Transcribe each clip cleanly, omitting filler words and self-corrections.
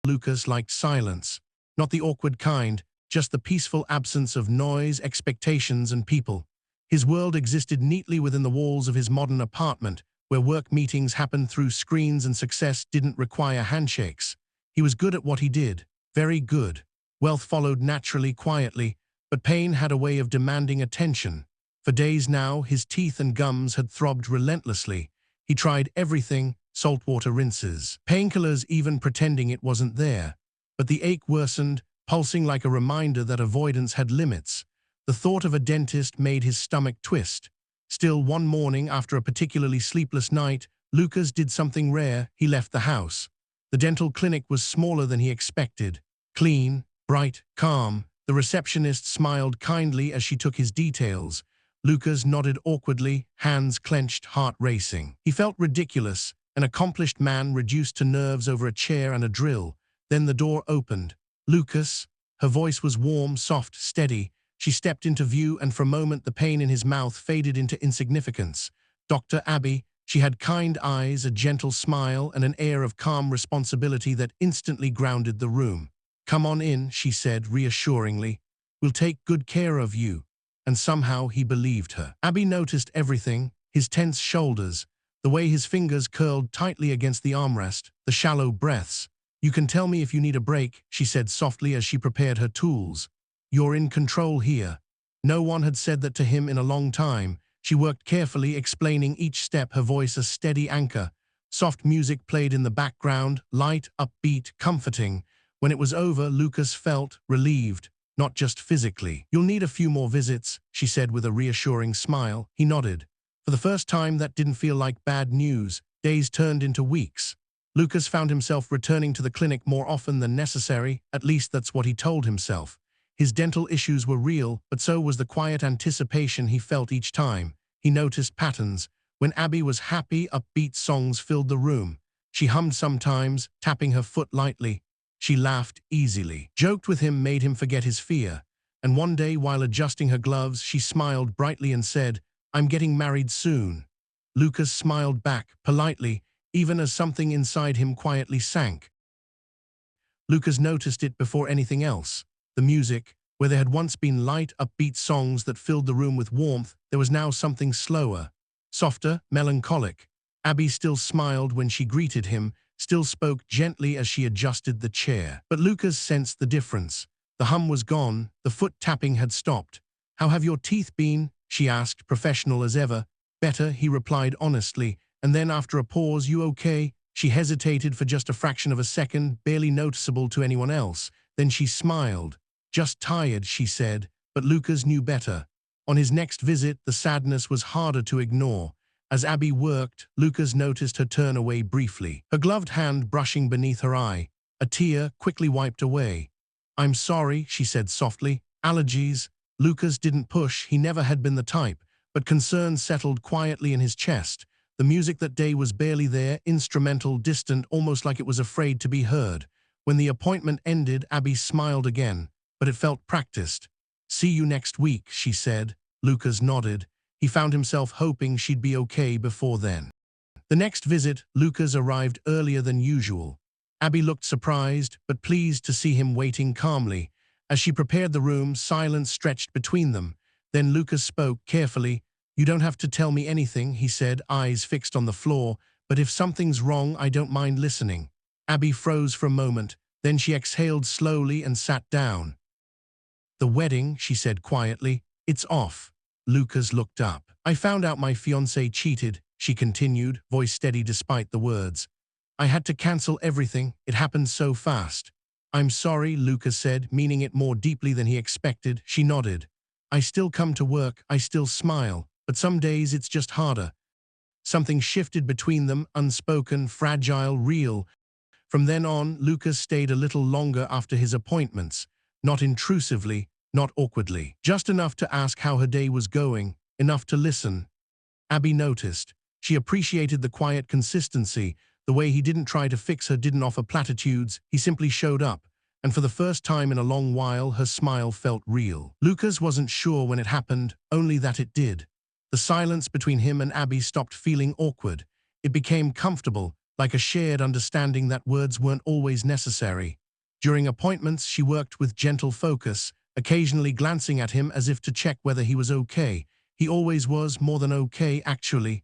Lucas liked silence. Not the awkward kind, just the peaceful absence of noise, expectations, and people. His world existed neatly within the walls of his modern apartment, where work meetings happened through screens and success didn't require handshakes. He was good at what he did, very good. Wealth followed naturally, quietly, but pain had a way of demanding attention. For days now, his teeth and gums had throbbed relentlessly. He tried everything, saltwater rinses, painkillers, even pretending it wasn't there. But the ache worsened, pulsing like a reminder that avoidance had limits. The thought of a dentist made his stomach twist. Still, one morning, after a particularly sleepless night, Lucas did something rare. He left the house. The dental clinic was smaller than he expected. Clean, bright, calm. The receptionist smiled kindly as she took his details. Lucas nodded awkwardly, hands clenched, heart racing. He felt ridiculous, an accomplished man reduced to nerves over a chair and a drill. Then the door opened. Lucas. Her voice was warm, soft, steady. She stepped into view, and for a moment the pain in his mouth faded into insignificance. Dr. Abby. She had kind eyes, a gentle smile, and an air of calm responsibility that instantly grounded the room. "Come on in," she said reassuringly. "We'll take good care of you." And somehow he believed her. Abby noticed everything, his tense shoulders, the way his fingers curled tightly against the armrest, the shallow breaths. "You can tell me if you need a break," she said softly as she prepared her tools. "You're in control here." No one had said that to him in a long time. She worked carefully, explaining each step, her voice a steady anchor. Soft music played in the background, light, upbeat, comforting. When it was over, Lucas felt relieved, not just physically. "You'll need a few more visits," she said with a reassuring smile. He nodded. For the first time, that didn't feel like bad news. Days turned into weeks. Lucas found himself returning to the clinic more often than necessary, at least that's what he told himself. His dental issues were real, but so was the quiet anticipation he felt each time. He noticed patterns. When Abby was happy, upbeat songs filled the room. She hummed sometimes, tapping her foot lightly. She laughed easily. Joked with him, made him forget his fear. And one day, while adjusting her gloves, she smiled brightly and said, "I'm getting married soon." Lucas smiled back, politely, even as something inside him quietly sank. Lucas noticed it before anything else. The music, where there had once been light, upbeat songs that filled the room with warmth, there was now something slower, softer, melancholic. Abby still smiled when she greeted him, still spoke gently as she adjusted the chair. But Lucas sensed the difference. The hum was gone, the foot tapping had stopped. "How have your teeth been?" she asked, professional as ever. "Better," he replied honestly, and then after a pause, "You okay?" She hesitated for just a fraction of a second, barely noticeable to anyone else. Then she smiled. "Just tired," she said, but Lucas knew better. On his next visit, the sadness was harder to ignore. As Abby worked, Lucas noticed her turn away briefly, her gloved hand brushing beneath her eye. A tear quickly wiped away. "I'm sorry," she said softly. "Allergies." Lucas didn't push, he never had been the type, but concern settled quietly in his chest. The music that day was barely there, instrumental, distant, almost like it was afraid to be heard. When the appointment ended, Abby smiled again, but it felt practiced. "See you next week," she said. Lucas nodded. He found himself hoping she'd be okay before then. The next visit, Lucas arrived earlier than usual. Abby looked surprised, but pleased to see him waiting calmly. As she prepared the room, silence stretched between them. Then Lucas spoke carefully. "You don't have to tell me anything," he said, eyes fixed on the floor, "but if something's wrong, I don't mind listening." Abby froze for a moment, then she exhaled slowly and sat down. "The wedding," she said quietly, "it's off." Lucas looked up. "I found out my fiancé cheated," she continued, voice steady despite the words. "I had to cancel everything. It happened so fast." "I'm sorry," Lucas said, meaning it more deeply than he expected. She nodded. "I still come to work, I still smile, but some days it's just harder." Something shifted between them, unspoken, fragile, real. From then on, Lucas stayed a little longer after his appointments, not intrusively, not awkwardly, just enough to ask how her day was going, enough to listen. Abby noticed. She appreciated the quiet consistency, the way he didn't try to fix her, didn't offer platitudes, he simply showed up. And for the first time in a long while, her smile felt real. Lucas wasn't sure when it happened, only that it did. The silence between him and Abby stopped feeling awkward. It became comfortable, like a shared understanding that words weren't always necessary. During appointments, she worked with gentle focus, occasionally glancing at him as if to check whether he was okay. He always was, more than okay, actually.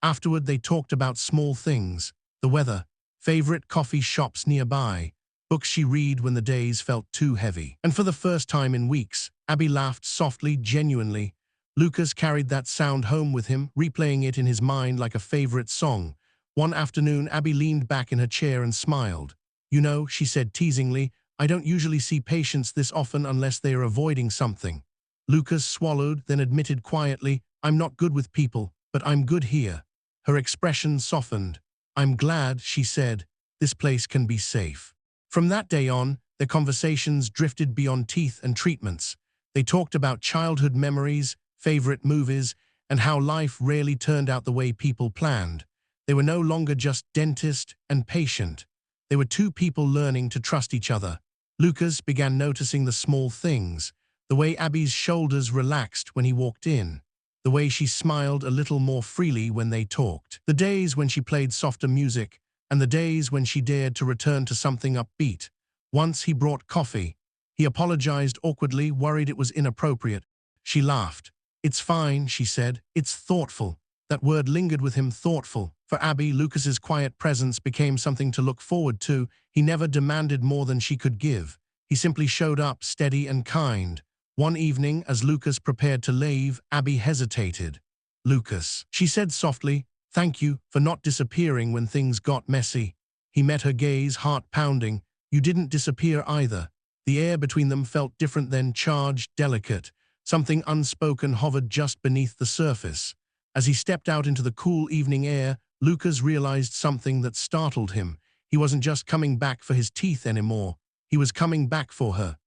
Afterward, they talked about small things: the weather, favorite coffee shops nearby, books she read when the days felt too heavy. And for the first time in weeks, Abby laughed softly, genuinely. Lucas carried that sound home with him, replaying it in his mind like a favorite song. One afternoon, Abby leaned back in her chair and smiled. "You know," she said teasingly, "I don't usually see patients this often unless they are avoiding something." Lucas swallowed, then admitted quietly, "I'm not good with people, but I'm good here." Her expression softened. "I'm glad," she said. "This place can be safe." From that day on, their conversations drifted beyond teeth and treatments. They talked about childhood memories, favorite movies, and how life rarely turned out the way people planned. They were no longer just dentist and patient. They were two people learning to trust each other. Lucas began noticing the small things: the way Abby's shoulders relaxed when he walked in, the way she smiled a little more freely when they talked, the days when she played softer music, and the days when she dared to return to something upbeat. Once he brought coffee. He apologized awkwardly, worried it was inappropriate. She laughed. "It's fine," she said. "It's thoughtful." That word lingered with him, thoughtful. For Abby, Lucas's quiet presence became something to look forward to. He never demanded more than she could give. He simply showed up, steady and kind. One evening, as Lucas prepared to leave, Abby hesitated. "Lucas," she said softly, "thank you for not disappearing when things got messy." He met her gaze, heart pounding. "You didn't disappear either." The air between them felt different then, charged, delicate. Something unspoken hovered just beneath the surface. As he stepped out into the cool evening air, Lucas realized something that startled him. He wasn't just coming back for his teeth anymore. He was coming back for her.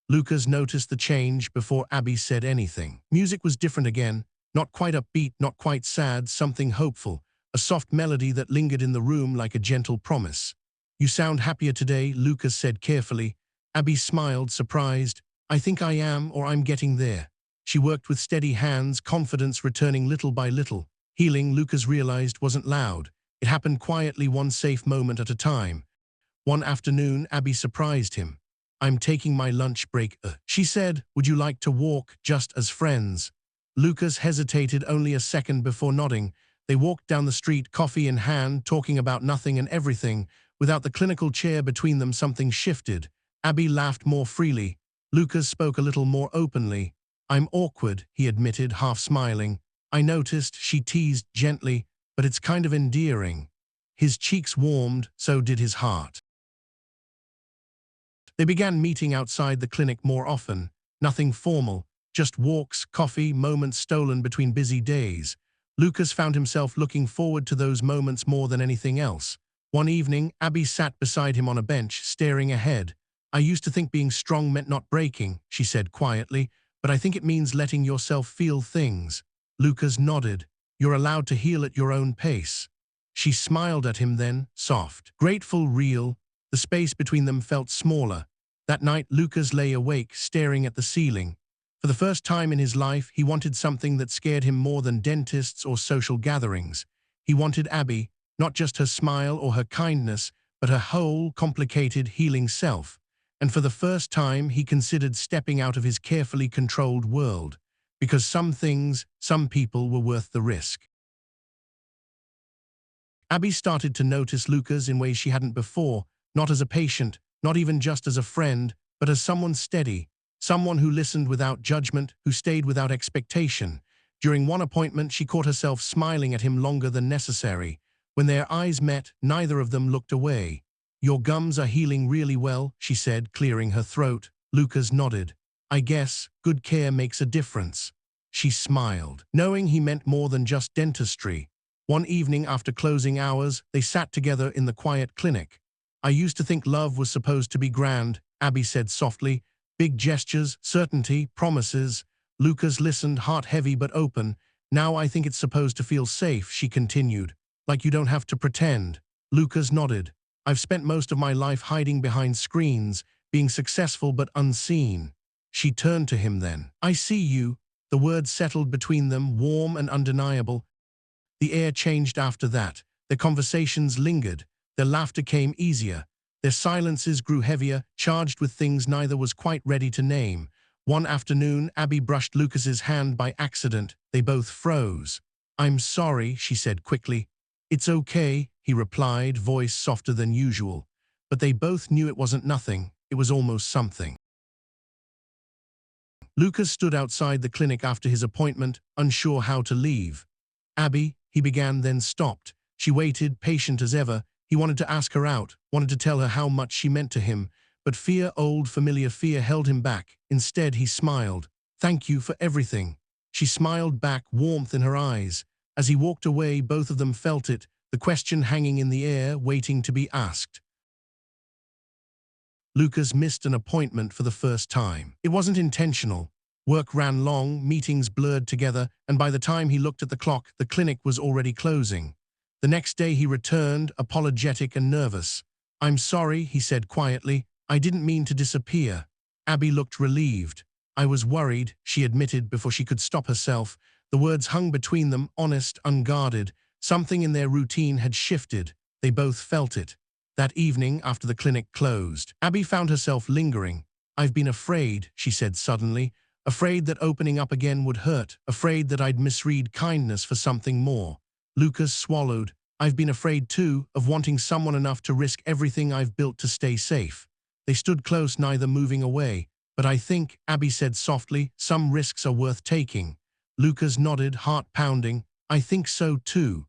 Lucas noticed the change before Abby said anything. Music was different again, not quite upbeat, not quite sad, something hopeful, a soft melody that lingered in the room like a gentle promise. "You sound happier today," Lucas said carefully. Abby smiled, surprised. "I think I am, or I'm getting there." She worked with steady hands, confidence returning little by little. Healing, Lucas realized, wasn't loud. It happened quietly, one safe moment at a time. One afternoon, Abby surprised him. "I'm taking my lunch break," she said. "Would you like to walk, just as friends?" Lucas hesitated only a second before nodding. They walked down the street, coffee in hand, talking about nothing and everything. Without the clinical chair between them, something shifted. Abby laughed more freely. Lucas spoke a little more openly. "I'm awkward," he admitted, half smiling. "I noticed," she teased gently, "but it's kind of endearing." His cheeks warmed, so did his heart. They began meeting outside the clinic more often. Nothing formal, just walks, coffee, moments stolen between busy days. Lucas found himself looking forward to those moments more than anything else. One evening, Abby sat beside him on a bench, staring ahead. "I used to think being strong meant not breaking," she said quietly, "but I think it means letting yourself feel things." Lucas nodded. "You're allowed to heal at your own pace." She smiled at him then, soft, grateful, real. The space between them felt smaller. That night, Lucas lay awake, staring at the ceiling. For the first time in his life, he wanted something that scared him more than dentists or social gatherings. He wanted Abby, not just her smile or her kindness, but her whole, complicated, healing self. And for the first time, he considered stepping out of his carefully controlled world. Because some things, some people were worth the risk. Abby started to notice Lucas in ways she hadn't before, not as a patient, not even just as a friend, but as someone steady, someone who listened without judgment, who stayed without expectation. During one appointment, she caught herself smiling at him longer than necessary. When their eyes met, neither of them looked away. "Your gums are healing really well," she said, clearing her throat. Lucas nodded. "I guess good care makes a difference." She smiled, knowing he meant more than just dentistry. One evening after closing hours, they sat together in the quiet clinic. "I used to think love was supposed to be grand," Abby said softly. "Big gestures, certainty, promises." Lucas listened, heart heavy but open. "Now I think it's supposed to feel safe," she continued. "Like you don't have to pretend." Lucas nodded. "I've spent most of my life hiding behind screens, being successful but unseen." She turned to him then. "I see you." The words settled between them, warm and undeniable. The air changed after that. Their conversations lingered, their laughter came easier, their silences grew heavier, charged with things neither was quite ready to name. One afternoon, Abby brushed Lucas's hand by accident. They both froze. "I'm sorry," she said quickly. "It's okay," he replied, voice softer than usual. But they both knew it wasn't nothing, it was almost something. Lucas stood outside the clinic after his appointment, unsure how to leave. "Abby," he began, then stopped. She waited, patient as ever. He wanted to ask her out, wanted to tell her how much she meant to him, but fear, old familiar fear, held him back. Instead, he smiled. "Thank you for everything." She smiled back, warmth in her eyes. As he walked away, both of them felt it, the question hanging in the air, waiting to be asked. Lucas missed an appointment for the first time. It wasn't intentional. Work ran long, meetings blurred together, and by the time he looked at the clock, the clinic was already closing. The next day he returned, apologetic and nervous. "I'm sorry," he said quietly. "I didn't mean to disappear." Abby looked relieved. "I was worried," she admitted before she could stop herself. The words hung between them, honest, unguarded. Something in their routine had shifted. They both felt it. That evening, after the clinic closed, Abby found herself lingering. "I've been afraid," she said suddenly. "Afraid that opening up again would hurt. Afraid that I'd misread kindness for something more." Lucas swallowed. "I've been afraid too, of wanting someone enough to risk everything I've built to stay safe." They stood close, neither moving away. "But I think," Abby said softly, "some risks are worth taking." Lucas nodded, heart pounding. "I think so too."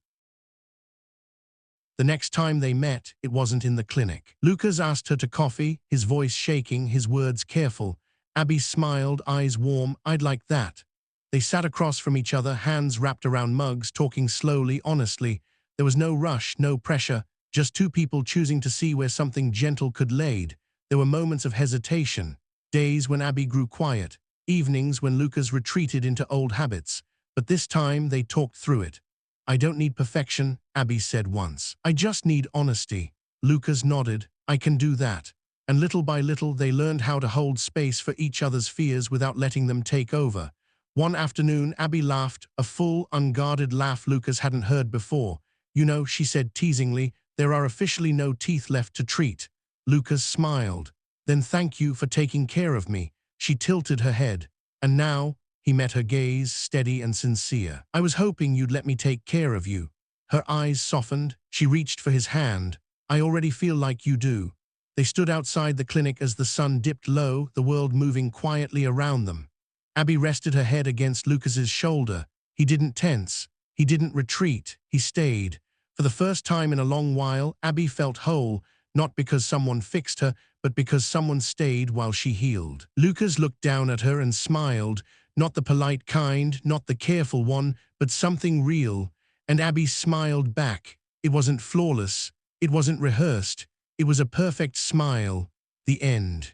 The next time they met, it wasn't in the clinic. Lucas asked her to coffee, his voice shaking, his words careful. Abby smiled, eyes warm. "I'd like that." They sat across from each other, hands wrapped around mugs, talking slowly, honestly. There was no rush, no pressure, just two people choosing to see where something gentle could lead. There were moments of hesitation, days when Abby grew quiet, evenings when Lucas retreated into old habits. But this time they talked through it. "I don't need perfection," Abby said once. "I just need honesty." Lucas nodded. "I can do that." And little by little they learned how to hold space for each other's fears without letting them take over. One afternoon, Abby laughed, a full, unguarded laugh Lucas hadn't heard before. "You know," she said teasingly, "there are officially no teeth left to treat." Lucas smiled. "Then thank you for taking care of me." She tilted her head. "And now," he met her gaze, steady and sincere, "I was hoping you'd let me take care of you." Her eyes softened. She reached for his hand. "I already feel like you do." They stood outside the clinic as the sun dipped low, the world moving quietly around them. Abby rested her head against Lucas's shoulder. He didn't tense. He didn't retreat. He stayed. For the first time in a long while, Abby felt whole, not because someone fixed her, but because someone stayed while she healed. Lucas looked down at her and smiled, not the polite kind, not the careful one, but something real. And Abby smiled back. It wasn't flawless. It wasn't rehearsed. It was a perfect smile. The end.